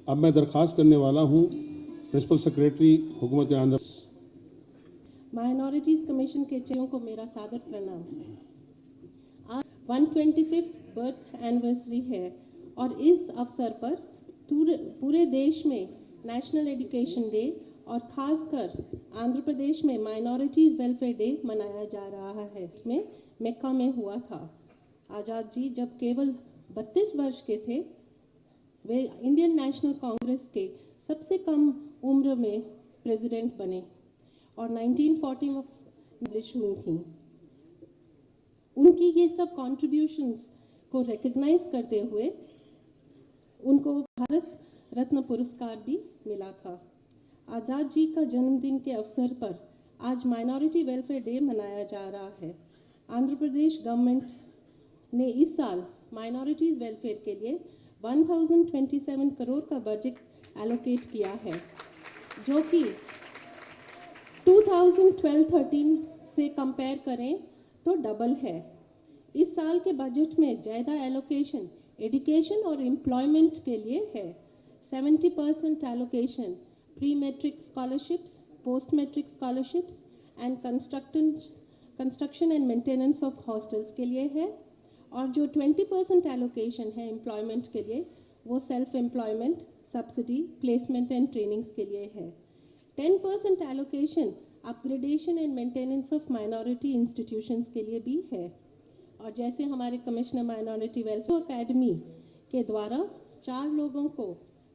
अब मैं दरख्वास्त करने वाला हूं प्रिंसिपल सेक्रेटरी हुकूमत आंध्र माइनॉरिटीज कमीशन के चेयरों को मेरा सादर प्रणाम। आज 125th बर्थ एनिवर्सरी है और इस अवसर पर पूरे देश में नेशनल एजुकेशन डे और खासकर आंध्र प्रदेश में माइनॉरिटीज वेलफेयर डे मनाया जा रहा है। इसमें मक्का में हुआ था। आज़ाद जी जब केवल 32 वर्ष के थे, वे इंडियन नेशनल कांग्रेस के सबसे कम उम्र में प्रेसिडेंट बने और 1940 में एस्टैब्लिश हुई थी। उनकी ये सब कॉन्ट्रीब्यूशंस को रिकग्नाइज करते हुए उनको भारत रत्न पुरस्कार भी मिला था। आज़ाद जी का जन्मदिन के अवसर पर आज माइनॉरिटी वेलफेयर डे मनाया जा रहा है। आंध्र प्रदेश गवर्नमेंट ने इस साल माइनॉरिटीज़ वेलफेयर के लिए 1027 करोड़ का बजट एलोकेट किया है, जो कि 2012-13 से कंपेयर करें तो डबल है। इस साल के बजट में ज़्यादा एलोकेशन एजुकेशन और एम्प्लॉयमेंट के लिए है। 70% allocation pre matric scholarships, post matric scholarships and construction and maintenance of hostels के लिए है और जो 20% एलोकेशन है एम्प्लॉयमेंट के लिए, वो self employment, subsidy, placement and trainings के लिए है। 10% allocation upgradation and maintenance of minority institutions के लिए भी है। और जैसे हमारे कमिश्नर माइनॉरिटी वेलफेयर अकेडमी के द्वारा 4 लोगों को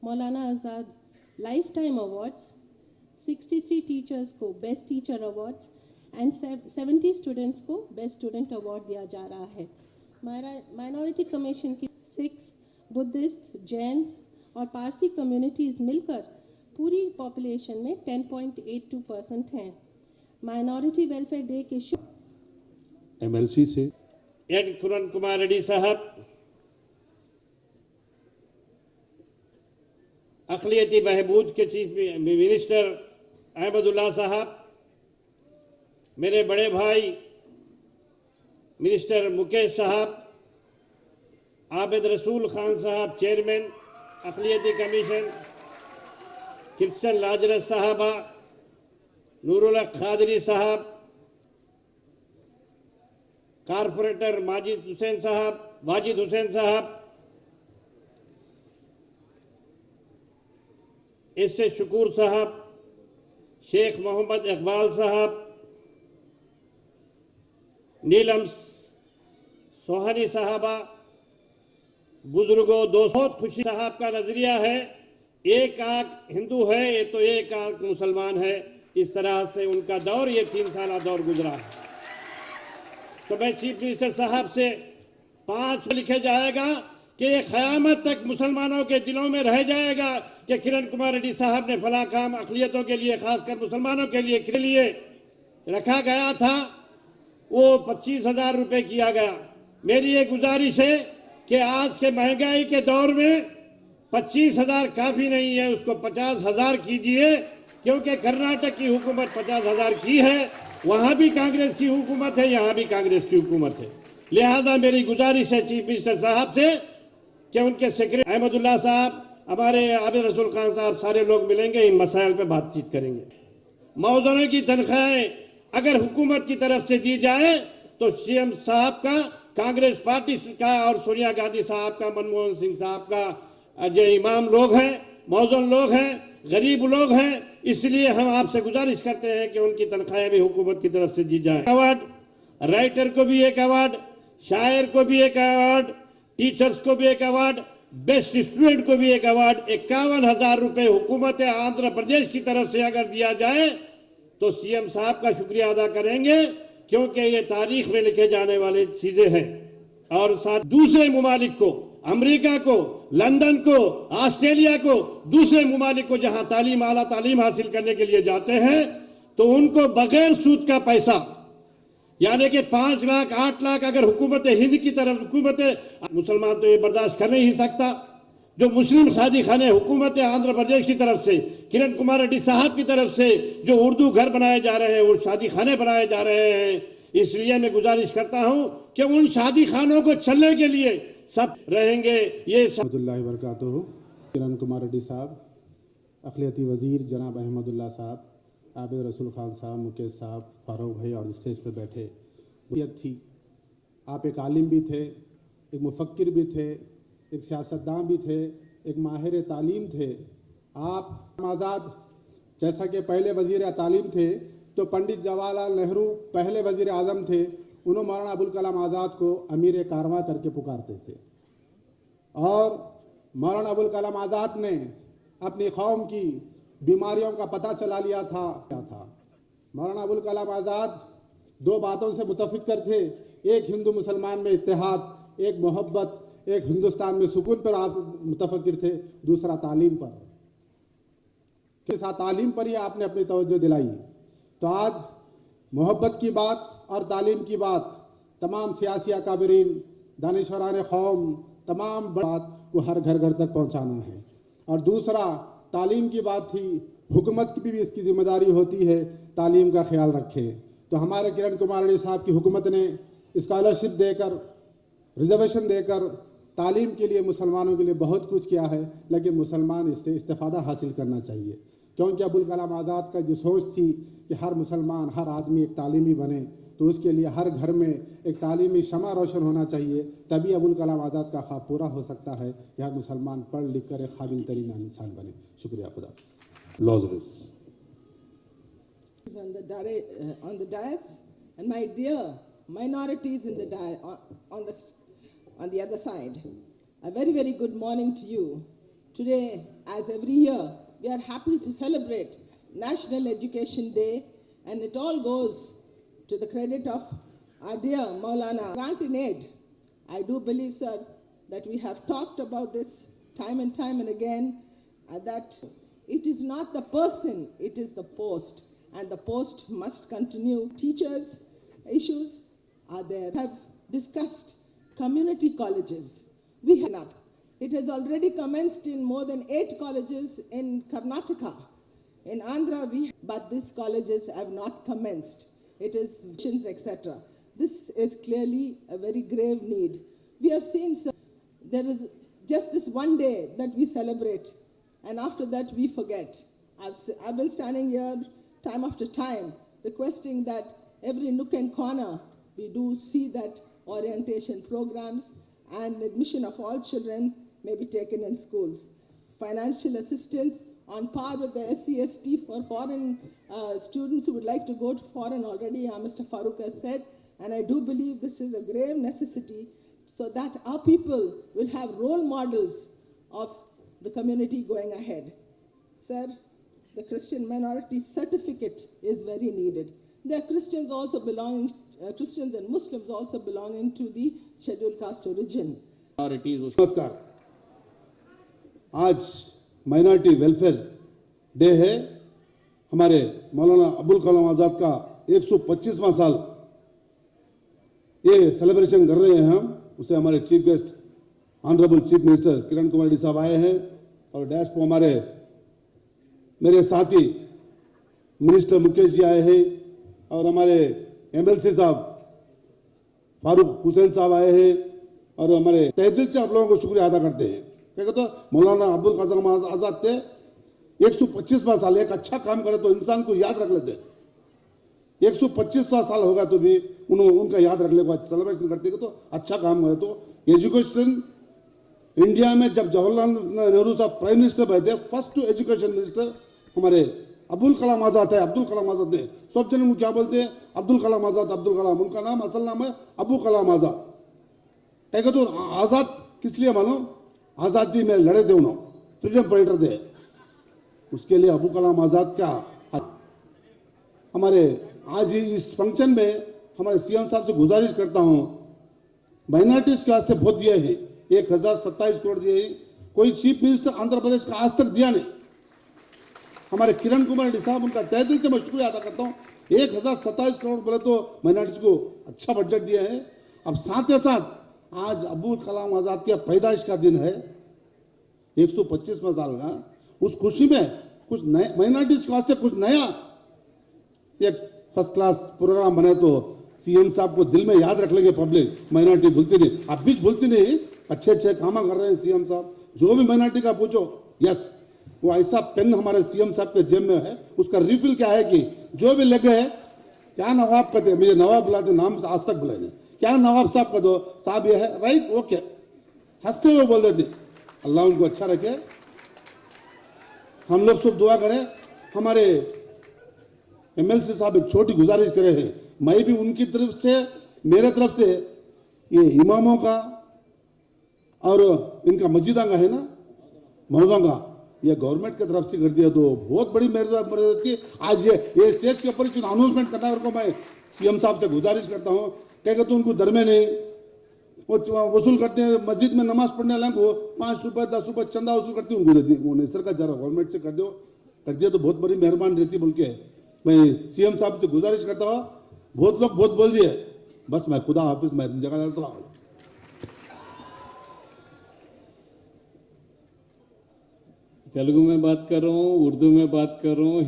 मौलाना आज़ाद लाइफ टाइम अवार्ड्स, 63 टीचर्स को best teacher awards and 70 students को बेस्ट स्टूडेंट अवार्ड दिया जा रहा है। माइनॉरिटी कमीशन की 6 बुद्धिस्ट, जैन्स और पारसी कम्युनिटीज़ मिलकर पूरी पॉपुलेशन में 10.82% हैं। माइनॉरिटी वेलफेयर डे के MLC से एन किरण कुमार रेड्डी साहब, अक़लियती बहबूद के चीफ मिनिस्टर अहमदुल्ला साहब, मेरे बड़े भाई मिनिस्टर मुकेश साहब, आबिद रसूल खान साहब चेयरमैन अक़लियती कमीशन, किरसन लाजरत साहबा, नूरुल हक खादरी साहब, कारपोरेटर वाजिद हुसैन साहब, इससे शुकूर साहब, शेख मोहम्मद इकबाल साहब, नीलम सोहानी साहबा, बुजुर्गों, दोस्तों, बहुत खुशी साहब का नजरिया है, एक आंख हिंदू है ये तो एक आंख मुसलमान है। इस तरह से उनका दौर, ये 3 साल दौर गुजरा है। तो मैं चीफ मिनिस्टर साहब से 5 लिखे जाएगा कि ये क़यामत तक मुसलमानों के दिलों में रह जाएगा कि किरण कुमार रेड्डी साहब ने फला काम अक़लियतों के लिए, खासकर मुसलमानों के लिए रखा गया था, वो 25,000 रुपये किया गया। मेरी ये गुजारिश है कि आज के महंगाई के दौर में 25,000 काफ़ी नहीं है, उसको 50,000 कीजिए, क्योंकि कर्नाटक की हुकूमत 50,000 की है, वहाँ भी कांग्रेस की हुकूमत है, यहाँ भी कांग्रेस की हुकूमत है। लिहाजा मेरी गुजारिश है चीफ मिनिस्टर साहब से कि उनके सेक्रेटरी अहमदुल्ला साहब, हमारे आबिद रसूल खान साहब, सारे लोग मिलेंगे, इन मसाइल पे बातचीत करेंगे। मौजूदा की तनख्वाहें अगर हुकूमत की तरफ से दी जाए तो सीएम साहब का, कांग्रेस पार्टी का और सोनिया गांधी साहब का, मनमोहन सिंह साहब का, जो इमाम लोग हैं, मौजूद लोग हैं, गरीब लोग हैं, इसलिए हम आपसे गुजारिश करते हैं कि उनकी तनख्वाहें भी हुकूमत की तरफ से दी जाए। अवार्ड, राइटर को भी एक अवार्ड, शायर को भी एक अवार्ड, टीचर्स को भी एक अवार्ड, बेस्ट स्टूडेंट को भी एक अवार्ड, 51,000 रुपये हुकूमत आंध्र प्रदेश की तरफ से अगर दिया जाए तो सीएम साहब का शुक्रिया अदा करेंगे, क्योंकि ये तारीख में लिखे जाने वाली चीजें हैं। और साथ दूसरे मुमालिक को, अमेरिका को, लंदन को, ऑस्ट्रेलिया को, दूसरे मुमालिक को जहां तालीम, आला तालीम हासिल करने के लिए जाते हैं तो उनको बगैर सूद का पैसा, यानी कि 5 लाख 8 लाख अगर हुकूमत हिंद की तरफ, हुकूमत मुसलमान तो ये बर्दाश्त कर नहीं सकता, जो मुस्लिम शादी खाने हुकूमत आंध्र प्रदेश की तरफ से, किरण कुमार रेड्डी साहब की तरफ से जो उर्दू घर बनाए जा रहे हैं, वो शादी खाने बनाए जा रहे हैं, इसलिए मैं गुजारिश करता हूं कि उन शादी खानों को चलने के लिए सब रहेंगे। ये रहमतुल्लाहि व बरकातुहू। किरण कुमार रेड्डी साहब, अखिलती वज़ीर जनाब अहमदुल्ला साहब, आबिद रसूल खान साहब, मुकेश साहब, फारूक भाई और स्टेज पे बैठे थी। आप एक आलिम भी थे, एक मुफक्किर भी थे, एक सियासतदान भी थे, एक माहिर तालीम थे। आप आज़ाद जैसा कि पहले वज़ीर तालीम थे तो पंडित जवाहरलाल नेहरू पहले वज़ीर आज़म थे, उन्होंने मौलाना अबुल कलाम आज़ाद को अमीर कारवां करके पुकारते थे। और मौलाना अबुल कलाम आज़ाद ने अपनी कौम की बीमारियों का पता चला लिया था। मौलाना अबुल कलाम आज़ाद दो बातों से मुतफिक थे, एक हिंदू मुसलमान में इत्तेहाद, एक मोहब्बत, एक हिंदुस्तान में सुकून पर आप मुतफिक थे, दूसरा तालीम पर। के साथ तालीम पर ही आपने अपनी तवज्जो दिलाई। तो आज मोहब्बत की बात और तालीम की बात तमाम सियासी अकाबरीन, दानिशवरान कौम, तमाम बात को हर घर घर तक पहुंचाना है। और दूसरा तालीम की बात थी, हुकूमत की भी इसकी जिम्मेदारी होती है तालीम का ख्याल रखे। तो हमारे किरण कुमार रेड्डी साहब की हुकूमत ने स्कॉलरशिप देकर, रिजर्वेशन देकर तालीम के लिए मुसलमानों के लिए बहुत कुछ किया है, लेकिन मुसलमान इससे इस्तेफादा हासिल करना चाहिए। क्योंकि अबुल कलाम आज़ाद का जो सोच थी कि हर मुसलमान, हर आदमी एक तालीमी बने, तो उसके लिए हर घर में एक तालीमी शमा रोशन होना चाहिए, तभी अबुल कलाम आज़ाद का ख्वाब पूरा हो सकता है कि हर मुसलमान पढ़ लिख कर एक काबिल तरीन इंसान बने। शुक्रिया खुदा। Lazarus. On the dais, and my dear minorities in the on the other side, a very, very good morning to you. Today, as every year, we are happy to celebrate National Education Day, and it all goes to the credit of our dear Maulana. Grant in aid, I do believe, sir, that we have talked about this time and time and again, that it is not the person, it is the post, and the post must continue. Teachers' issues are there. We have discussed community colleges. We have up. It has already commenced in more than 8 colleges in Karnataka. In Andhra, but these colleges have not commenced. It is missions, etc. This is clearly a very grave need. We have seen, sir, there is just this one day that we celebrate, and after that we forget. I've been standing here time after time requesting that every nook and corner we do see that orientation programs and admission of all children may be taken in schools. Financial assistance on par with the SC/ST for foreign students who would like to go to foreign already, Mr. Farooq has said, and I do believe this is a grave necessity so that our people will have role models of the community going ahead. Sir, the Christian minority certificate is very needed. There are Christians also belonging, Christians and Muslims also belonging to the scheduled caste origin. नमस्कार। आज minority welfare day है। हमारे मौलाना अबुल कलाम आज़ाद का 125वां साल ये celebration कर रहे हैं हम। उसे हमारे chief guest honourable chief minister Kiran Kumar Reddy साहब आए हैं, और डैश पर हमारे मेरे साथी मिनिस्टर मुकेश जी आए हैं, और हमारे MLC साहब फारूक हुसैन साहब आए हैं, और हमारे तहे दिल से आप लोगों को शुक्रिया अदा करते हैं। क्या कहते हो, मौलाना अब्दुल कलाम आज़ाद थे 125वां साल, एक अच्छा काम करे तो इंसान को याद रख लेते। 125वां साल होगा तो भी उनका याद रख ले, सेलिब्रेशन करते तो अच्छा काम करे। तो एजुकेशन इंडिया में जब जवाहरलाल नेहरू साहब प्राइम मिनिस्टर बने थे, फर्स्ट एजुकेशन मिनिस्टर हमारे अब्दुल कलाम आज़ाद है। अब्दुल कलाम आज़ाद ने सब जन क्या बोलते हैं, अब्दुल कलाम आज़ाद, अब्दुल कलाम। उनका नाम असल नाम है अबू कलाम आज़ाद। क्या तो आज़ाद किस लिए मालूम, आज़ादी में लड़े थे उन्होंने, फ्रीडम फाइटर थे। उसके लिए अबू कलाम आज़ाद क्या हमारे आज इस फंक्शन में हमारे CM साहब से गुजारिश करता हूं, माइनॉरिटीज के वास्ते बहुत दिए हैं, 1027 करोड़ दिए हैं। कोई चीफ मिनिस्टर आंध्र प्रदेश का आज तक दिया नहीं। हमारे किरण कुमार रेड्डी साहब, उनका तहे दिल से मैं शुक्रिया अदा करता हूँ। 1027 करोड़ बोले तो माइनॉरिटीज को अच्छा बजट दिया है। अब साथ ही साथ आज अबुल कलाम आज़ाद के पैदाइश का दिन है, 125वां साल का। उस खुशी में कुछ नए माइनॉरिटीज के वास्ते कुछ नया एक फर्स्ट क्लास प्रोग्राम बने तो CM साहब को दिल में याद रख लेंगे पब्लिक। माइनॉरिटी भूलती नहीं, अब भी भूलती नहीं। अच्छे अच्छे काम कर रहे हैं CM साहब, जो भी माइनॉरिटी का पूछो, यस, वो ऐसा पेन हमारे सीएम साहब के जेब में है, उसका रिफिल क्या है कि जो भी लगे है, क्या नवाब कहते हैं, मुझे नवाब बुलाते, नाम आज तक बुलाए नहीं, क्या नवाब साहब का दो, साहब ये है, राइट, ओके, हंसते हुए बोल देते। अल्लाह उनको अच्छा रखे। हम लोग सब दुआ करें। हमारे एमएलसी साहब एक छोटी गुजारिश करे हैं, मैं भी उनकी तरफ से, मेरे तरफ से, ये इमामों का और इनका मस्जिदा का है ना, मौजों का, ये गवर्नमेंट की तरफ से कर दिया तो बहुत बड़ी मेहरबानी की। आज ये स्टेज के ऊपर अनाउंसमेंट करना को मैं सीएम साहब से गुजारिश करता हूँ, कहेगा तो उनको दर में नहीं, वो वसूल करते हैं, मस्जिद में नमाज पढ़ने वाले को 5 रुपए 10 रुपए चंदा वसूल करते हैं, उनको देती है। उन्हें सरकार जरा गवर्नमेंट से कर दिया तो बहुत बड़ी मेहरबानी रहती बोल के मैं सीएम साहब से गुजारिश करता हूँ। बहुत लोग बहुत बोल दिए, बस मैं खुदा हाफिज, मैं अपनी जगह चला हूँ। तेलुगु में बात कर रहा हूँ, उर्दू में बात कर रहा हूँ,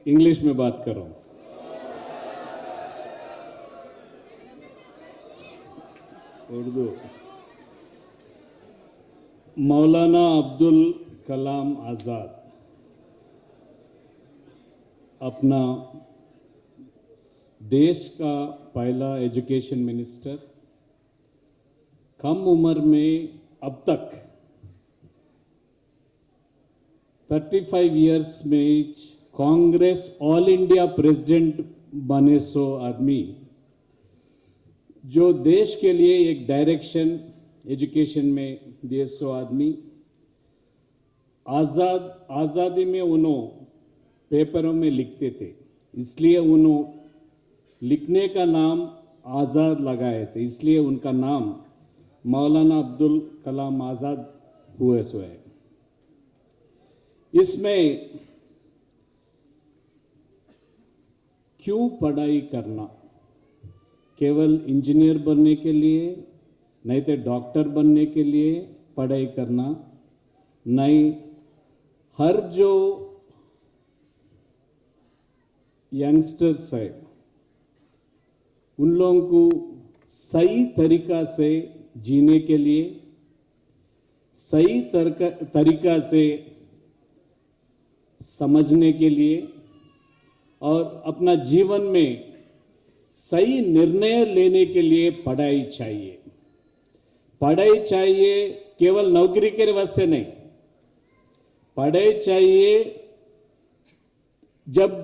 इंग्लिश में बात कर रहा हूँ। उर्दू। मौलाना अब्दुल कलाम आज़ाद अपना देश का पहला एजुकेशन मिनिस्टर, कम उम्र में अब तक 35 इयर्स में कांग्रेस ऑल इंडिया प्रेसिडेंट बने सो आदमी, जो देश के लिए एक डायरेक्शन एजुकेशन में दिए सो आदमी। आज़ादी में उन्होंने पेपरों में लिखते थे, इसलिए उन्होंने लिखने का नाम आज़ाद लगाए थे, इसलिए उनका नाम मौलाना अब्दुल कलाम आज़ाद हुए सो है। इसमें क्यों पढ़ाई करना? केवल इंजीनियर बनने के लिए, नहीं तो डॉक्टर बनने के लिए पढ़ाई करना नहीं। हर जो यंगस्टर्स है उन लोगों को सही तरीका से जीने के लिए, सही तरीका से समझने के लिए और अपना जीवन में सही निर्णय लेने के लिए पढ़ाई चाहिए। पढ़ाई चाहिए केवल नौकरी के वजह से नहीं, पढ़ाई चाहिए जब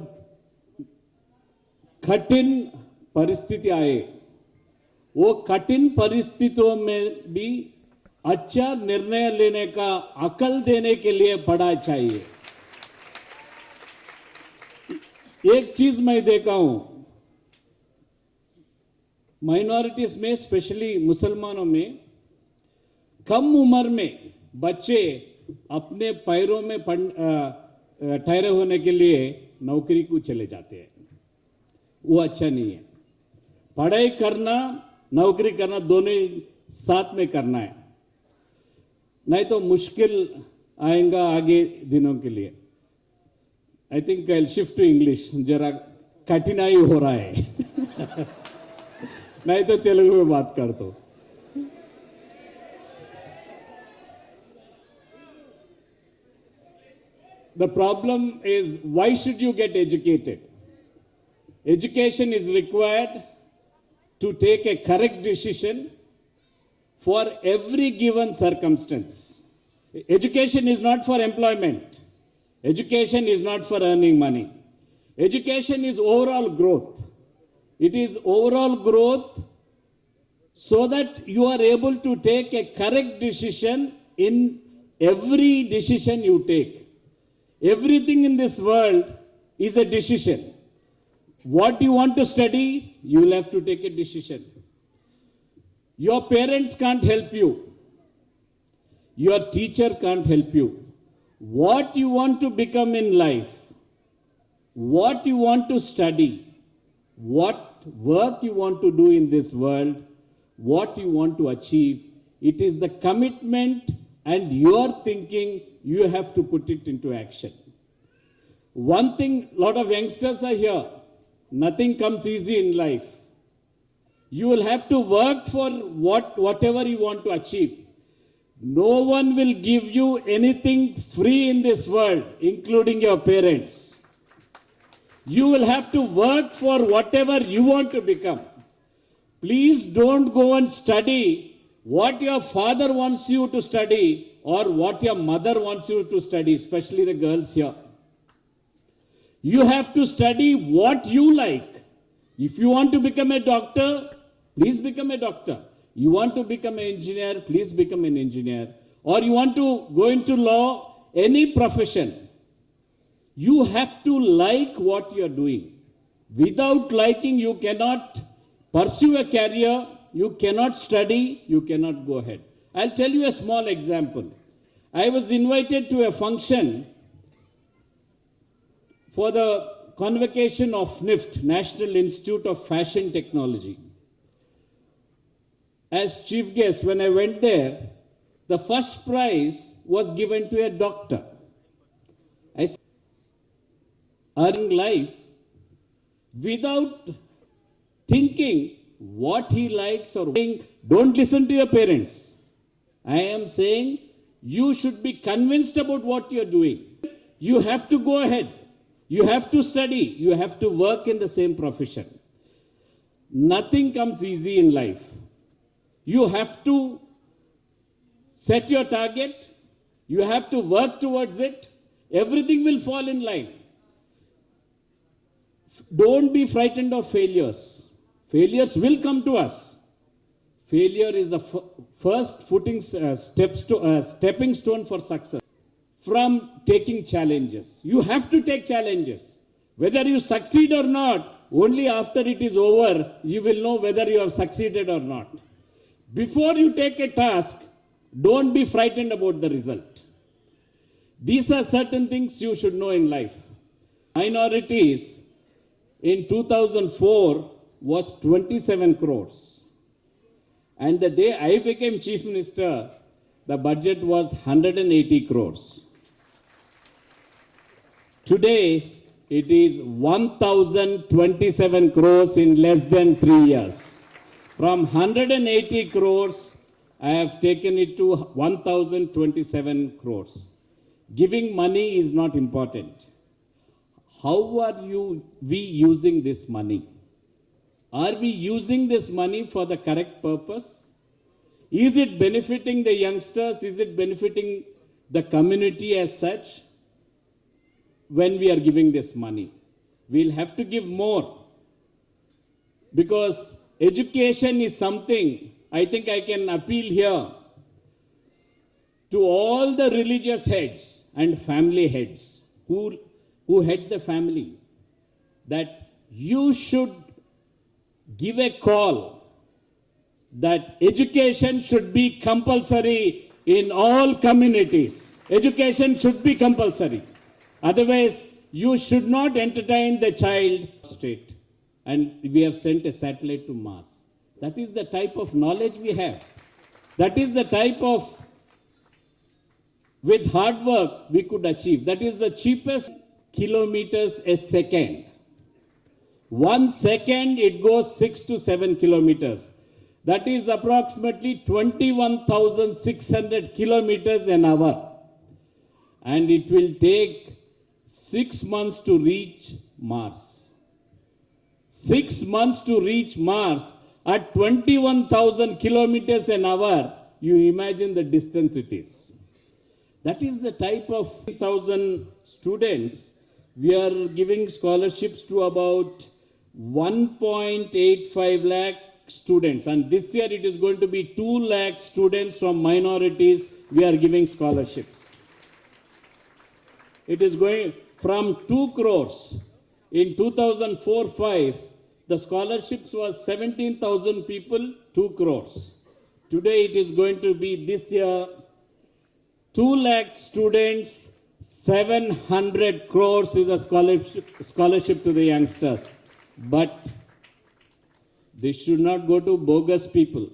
कठिन परिस्थिति आए, वो कठिन परिस्थितियों में भी अच्छा निर्णय लेने का अकल देने के लिए पढ़ाई चाहिए। एक चीज मैं देखा हूं, माइनॉरिटीज में, स्पेशली मुसलमानों में, कम उम्र में बच्चे अपने पैरों में ठहरे होने के लिए नौकरी को चले जाते हैं। वो अच्छा नहीं है। पढ़ाई करना, नौकरी करना दोनों ही साथ में करना है, नहीं तो मुश्किल आएगा आगे दिनों के लिए। I think I will shift to English, जरा कठिनाई हो रहा है नहीं तो तेलुगु में बात कर दो। The problem is, why should you get educated? Education is required to take a correct decision for every given circumstance. Education is not for employment. Education is not for earning money. Education is overall growth. It is overall growth so that you are able to take a correct decision in every decision you take. Everything in this world is a decision. What you want to study, you will have to take a decision. Your parents can't help you. Your teacher can't help you. What you want to become in life, what you want to study, what work you want to do in this world, what you want to achieve, it is the commitment and your thinking, you have to put it into action. One thing, a lot of youngsters are here, nothing comes easy in life. You will have to work for whatever you want to achieve. No one will give you anything free in this world, including your parents. You will have to work for whatever you want to become. Please don't go and study what your father wants you to study or what your mother wants you to study, especially the girls here. You have to study what you like. If you want to become a doctor, please become a doctor. You want to become an engineer, please become an engineer. Or you want to go into law, any profession. You have to like what you're doing. Without liking, you cannot pursue a career, you cannot study, you cannot go ahead. I'll tell you a small example. I was invited to a function for the convocation of NIFT, National Institute of Fashion Technology. As chief guest, when I went there, the first prize was given to a doctor. I said, earning life without thinking what he likes or saying, don't listen to your parents. I am saying you should be convinced about what you're doing. You have to go ahead. You have to study. You have to work in the same profession. Nothing comes easy in life. You have to set your target. You have to work towards it. Everything will fall in line. Don't be frightened of failures. Failures will come to us. Failure is the first stepping stone for success. From taking challenges. You have to take challenges. Whether you succeed or not, only after it is over, you will know whether you have succeeded or not. Before you take a task, don't be frightened about the result. These are certain things you should know in life. Minorities in 2004 was 27 crores. And the day I became chief minister, the budget was 180 crores. Today, it is 1,027 crores in less than 3 years. From 180 crores, I have taken it to 1,027 crores. Giving money is not important. How are we using this money? Are we using this money for the correct purpose? Is it benefiting the youngsters? Is it benefiting the community as such? When we are giving this money, we'll have to give more, because education is something, I think I can appeal here to all the religious heads and family heads who head the family, that you should give a call that education should be compulsory in all communities. Education should be compulsory. Otherwise, you should not entertain the child straight. And we have sent a satellite to Mars. That is the type of knowledge we have. That is the type of, with hard work, we could achieve. That is the cheapest kilometers a second. 1 second, it goes 6 to 7 kilometers. That is approximately 21,600 kilometers an hour. And it will take 6 months to reach Mars. 6 months to reach Mars at 21,000 kilometers an hour. You imagine the distance it is. That is the type of 1,000 students. We are giving scholarships to about 1.85 lakh students. And this year it is going to be 2 lakh students from minorities. We are giving scholarships. It is going from 2 crores. In 2004-05, the scholarships was 17,000 people, 2 crores. Today it is going to be this year 2 lakh students, 700 crores is a scholarship to the youngsters. But this should not go to bogus people.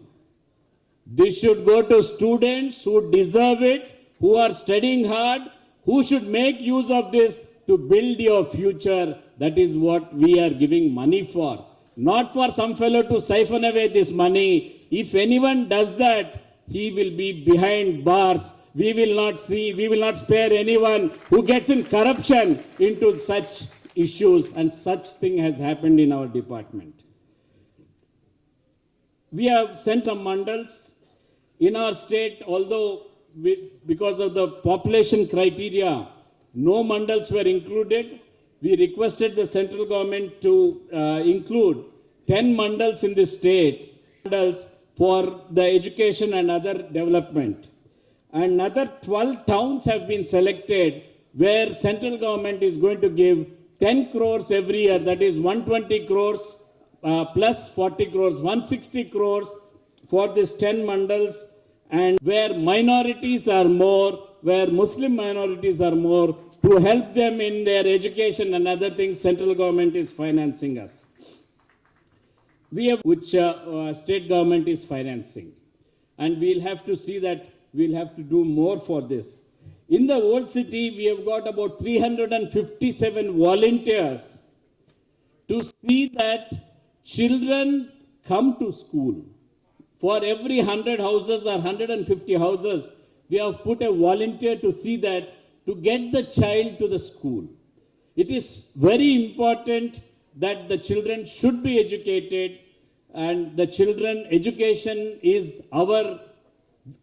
This should go to students who deserve it, who are studying hard, who should make use of this to build your future. That is what we are giving money for. Not for some fellow to siphon away this money. If anyone does that, he will be behind bars. We will not spare anyone who gets in corruption into such issues, and such thing has happened in our department. We have sent some mandals in our state, although because of the population criteria, no mandals were included. We requested the central government to include 10 mandals in the state, mandals for the education and other development. Another 12 towns have been selected where central government is going to give 10 crores every year, that is 120 crores plus 40 crores, 160 crores for these 10 mandals, and where minorities are more, where Muslim minorities are more, to help them in their education and other things, central government is financing us. We have, which state government is financing. And we'll have to see that we'll have to do more for this. In the old city, we have got about 357 volunteers to see that children come to school. For every 100 houses or 150 houses, we have put a volunteer to see that, to get the child to the school. It is very important that the children should be educated, and the children education is our,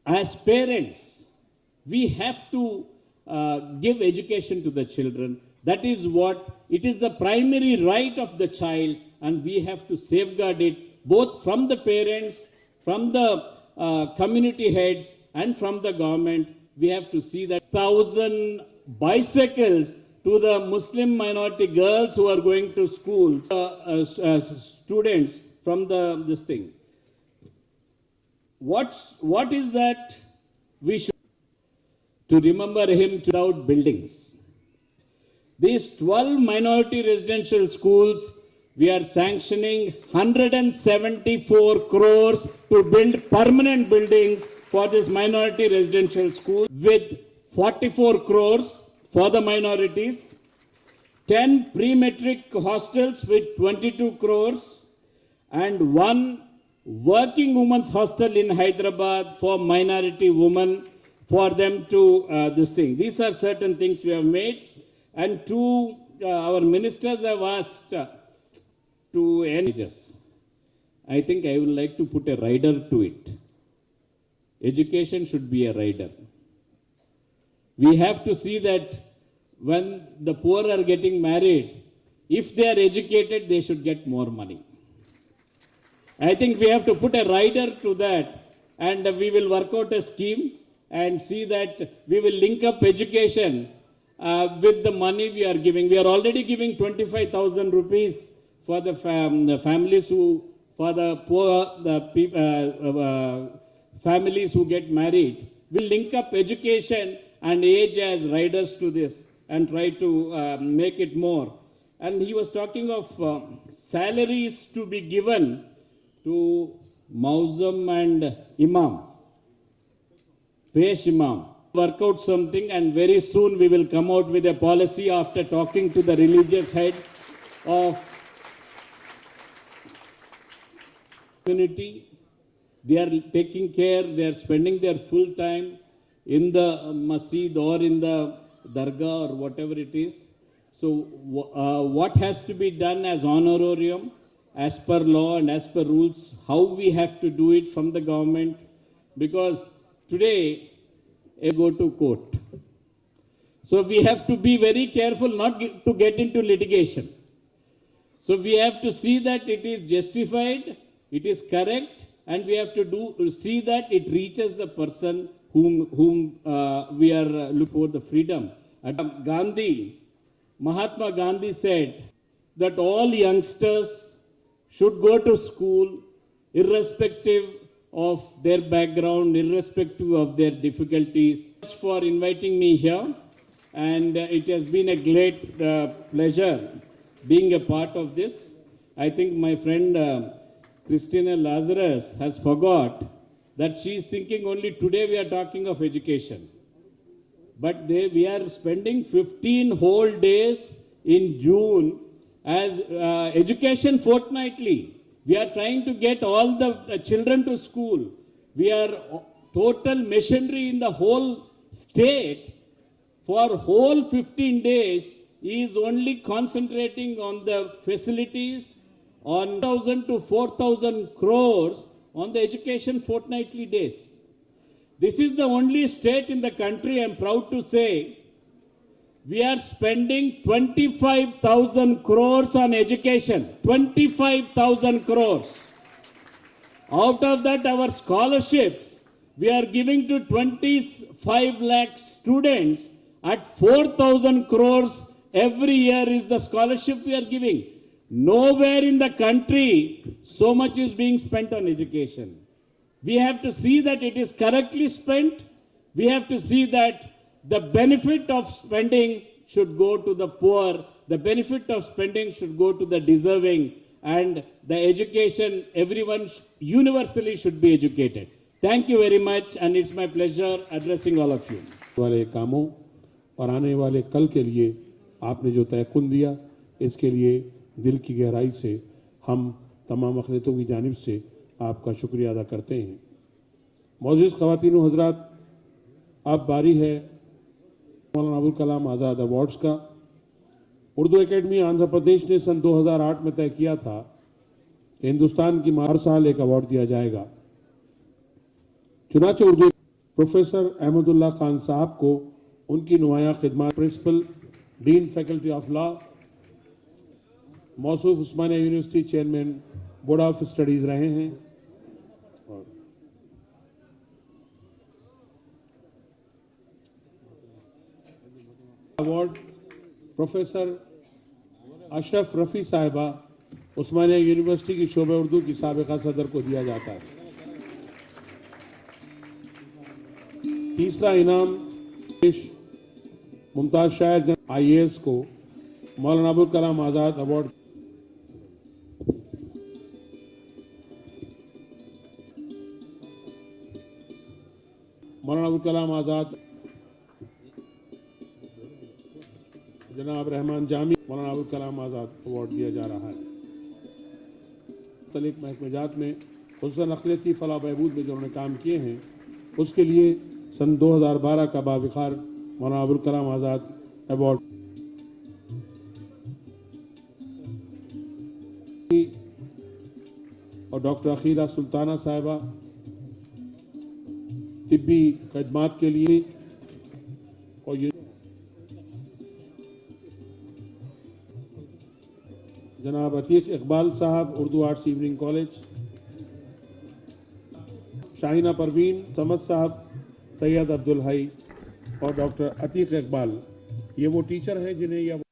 as parents, we have to give education to the children. That is what, it is the primary right of the child, and we have to safeguard it both from the parents, from the community heads, and from the government. We have to see that 1,000 bicycles to the Muslim minority girls who are going to schools, students from this thing. What is that we should to remember him without buildings? These 12 minority residential schools, we are sanctioning 174 crores to build permanent buildings for this minority residential school, with 44 crores for the minorities, 10 pre-matric hostels with 22 crores, and 1 working women's hostel in Hyderabad for minority women, for them to this thing. These are certain things we have made, and our ministers have asked to end. I think I would like to put a rider to it. Education should be a rider. We have to see that when the poor are getting married, if they are educated, they should get more money. I think we have to put a rider to that, and we will work out a scheme and see that we will link up education with the money we are giving. We are already giving 25,000 rupees for the families who, for the poor, families who get married. We'll link up education and age as riders to this and try to make it more. And he was talking of salaries to be given to Mauzam and Imam, Pesh Imam. Work out something, and very soon we will come out with a policy after talking to the religious heads of community. They are taking care, they are spending their full time in the masjid or in the dargah or whatever it is. So what has to be done as honorarium, as per law and as per rules, how we have to do it from the government, because today I go to court. So we have to be very careful not to get into litigation. So we have to see that it is justified, it is correct, and we have to see that it reaches the person whom we are looking for the freedom. Mahatma Gandhi said that all youngsters should go to school irrespective of their background, irrespective of their difficulties. Thanks for inviting me here, and it has been a great pleasure being a part of this. I think my friend Christina Lazarus has forgot that she is thinking only today we are talking of education. But we are spending 15 whole days in June as education fortnightly. We are trying to get all the children to school. We are total machinery in the whole state for whole 15 days is only concentrating on the facilities on 1,000 to 4,000 crores on the education fortnightly days. This is the only state in the country, I'm proud to say, we are spending 25,000 crores on education. 25,000 crores. Out of that, our scholarships, we are giving to 25 lakh students at 4,000 crores every year is the scholarship we are giving. Nowhere in the country so much is being spent on education. We have to see that it is correctly spent. We have to see that the benefit of spending should go to the poor. The benefit of spending should go to the deserving. And the education, everyone universally should be educated. Thank you very much, and it's my pleasure addressing all of you. वाले कामों और आने वाले कल के लिए आपने जो तयक़ुन दिया, इसके लिए दिल की गहराई से हम तमाम अक़लियतों की जानिब से आपका शुक्रिया अदा करते हैं। मौजूद ख़वातीन व हज़रात, अब बारी है मौलाना अबुल कलाम आज़ाद अवार्ड्स का। उर्दू एकेडमी आंध्र प्रदेश ने सन 2008 में तय किया था कि हिंदुस्तान की हर साल एक अवार्ड दिया जाएगा। चुनाचे उर्दू प्रोफेसर अहमदुल्ला खान साहब को उनकी नुमाया खिदमत, principal dean faculty of law, मौसूफ Osmania university chairman board of studies रहे हैं। अवार्ड प्रोफेसर अशरफ रफ़ी साहिबा उस्मानिया यूनिवर्सिटी की शोबे उर्दू की साबिका सदर को दिया जाता है। तीसरा इनाम मुमताज शायर IAS को मौलाना अबुल कलाम आज़ाद अवार्ड। मौलाना अबुल कलाम आज़ाद जनाब रहमान जामी मौलाना अबुल कलाम आज़ाद अवार्ड दिया जा रहा है। मुख्तलिफ महकमेजात में खुसूसन अक़लियती फलाह बहबूद में जो उन्होंने काम किए हैं, उसके लिए सन 2012 का बाविकार मौलाना अबुल कलाम आज़ाद अवार्ड और डॉक्टर अखीरा सुल्ताना साहिबा तिब्बी खदमात के लिए, और ये जनाब अतीक इकबाल साहब Urdu arts evening college, Shahina Parveen, Samad साहब, सैयद अब्दुल हई और डॉक्टर अतीक इकबाल, ये वो टीचर हैं जिन्हें यह